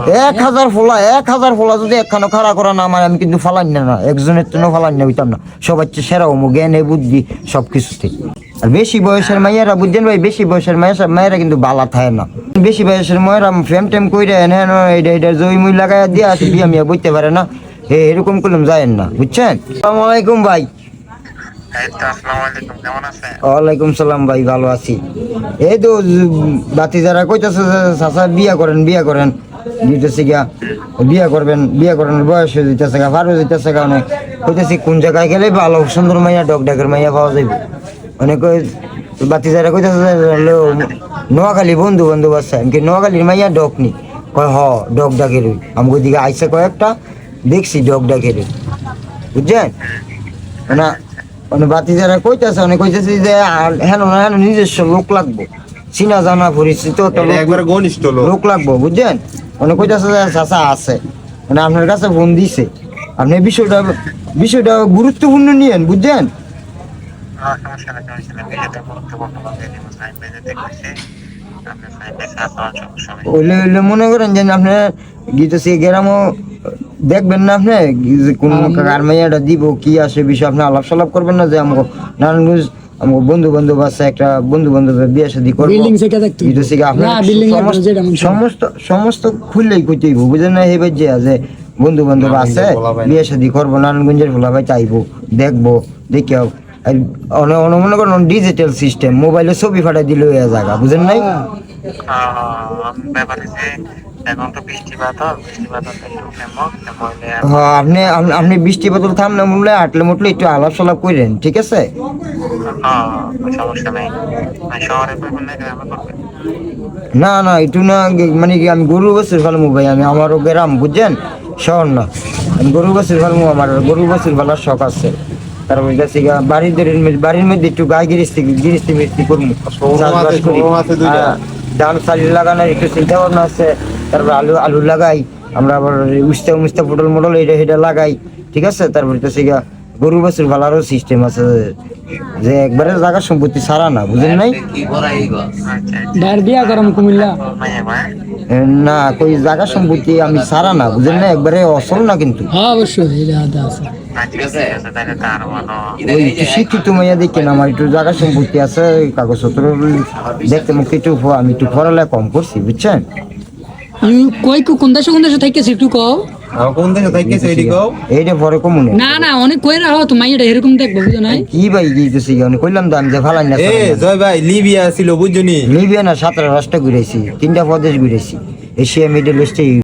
1000 ফোলা যদি একখানো খাড়া করা না আমার আমি কিন্তু ফালান না একজনের জন্য ফালান না হইতাম না সবার চেয়ে সেরা হমো জ্ঞানে বুদ্ধি সবকিছুতে আর বেশি বয়সের মাইয়ারা বুঝছেন ভাই বেশি বয়সের মায়েরা কিন্তু বালা থাকে না বেশি বয়সের মায়েরা ফ্রেম টেম কইরা এটা জমি মুই লাগাই দিয়ে আসি বিয়া মিয়া বুঝতে পারে না এরকম করলাম যায়েন না বুঝছেন আসসালামু আলাইকুম ভাই ওয়ালাইকুম সালাম ভাই ভালো আছি এই তো বাতি যারা কইতেছে চাচা বিয়া করেন দিতেছে গিয়া বিয়া করেন বয়স হয়ে যেতেছে গা পার হয়ে যেতেছে গা অনেক কইতেছি কোন জায়গায় গেলে ভালো সুন্দর মাইয়া ডগডাকের মাইয়া পাওয়া যাবে অনেক বাতি যারা কইতেছে নোয়াখালী বন্ধু আছে এমনকি নোয়াখালীর মাইয়া ডক নি কয় ডগ ডাকের আমাকে দিকে আইসে কয়েকটা দেখছি ডগ ডাকের বুঝছেন না মানে বাতি যারা কইতেছে অনেক কইতেছে যে হেন নিজস্ব লোক লাগবো চিনা জানা পরিচিত লোক লাগবো বুঝছেন অনেক কইতেছে যে চাচা আছে মানে আপনার কাছে ফোন দিছে আপনি বিষয়টা গুরুত্বপূর্ণ নিয়েন বুঝছেন ওইলে মনে করেন যে আপনার গীতসি গ্রামও দেখবেন না আপনি কোন কার মাইয়াটা দিব কি আসে বিষয় আপনি আলাপ সালাপ করবেন না যে আমাকে নারায়ণগঞ্জ আমার বন্ধু বান্ধব আছে একটা বন্ধু বান্ধবের বিয়ে শাদী করবো সমস্ত খুললেই কইতেইব বুঝেন না এবার যে বন্ধু বান্ধব আছে বিয়ে শাদী করবো নারায়ণগঞ্জের ভোলা ভাই চাইবো দেখবো দেখে মনে করেন ডিজিটাল সিস্টেম মোবাইলে ছবি ফাটাই দিলে হয়ে জায়গা বুঝেন নাই আপনি বৃষ্টি বাদল থামলে মূল্যে আটলে মুটলে একটু আলাপ সালাপ করেন ঠিক আছে না একটু না মানে কি আমি গরু বাছুর ফেলবো ভাই আমি আমারও গ্রাম বুঝছেন শহর না আমি গরু বাছুর ফেলবো আমার গরু বাছুর ফেলার শখ আছে তারপর বাড়ির মধ্যে একটু গায়ে গিরিস্তি করবো চাষবাস করি ধান চালি লাগানোর একটু চিন্তা ভাবনা আছে তারপর আলু লাগাই আমরা আবার উস্তা পটল মটল এটা লাগাই ঠিক আছে তারপর গরু বাছুর ভালারও সিস্টেম আছে যে একবারে জায়গা সম্পত্তি ছাড়া না বুঝলেন নাই না কই জায়গা সম্পত্তি আমি ছাড়া না বুঝলেন না একবারে অসল না কিন্তু শিক্ষিত মাইয়া দেখেন আমার একটু জায়গা সম্পত্তি আছে কাগজপত্র দেখতে মুখে একটু আমি একটু পড়ালেখা কম করছি বুঝছেন কোন দেশে থাকতেছে একটু কও কোন দেশে থাকতেছে এডি কও এইটা পরে কমুনে না অনেক কই রাখো তো মাইয়াটা এরকম দেখবো বুঝো নাই কি ভাই গিয়েছি অনেক কইলাম তো আমি যে ফালাই না জয় ভাই লিবিয়া ছিল বুঝছনি লিবিয়া না 17 রাষ্ট্র ঘুরেছি 3টা প্রদেশ ঘুরেছি এশিয়া মিডল ইস্টে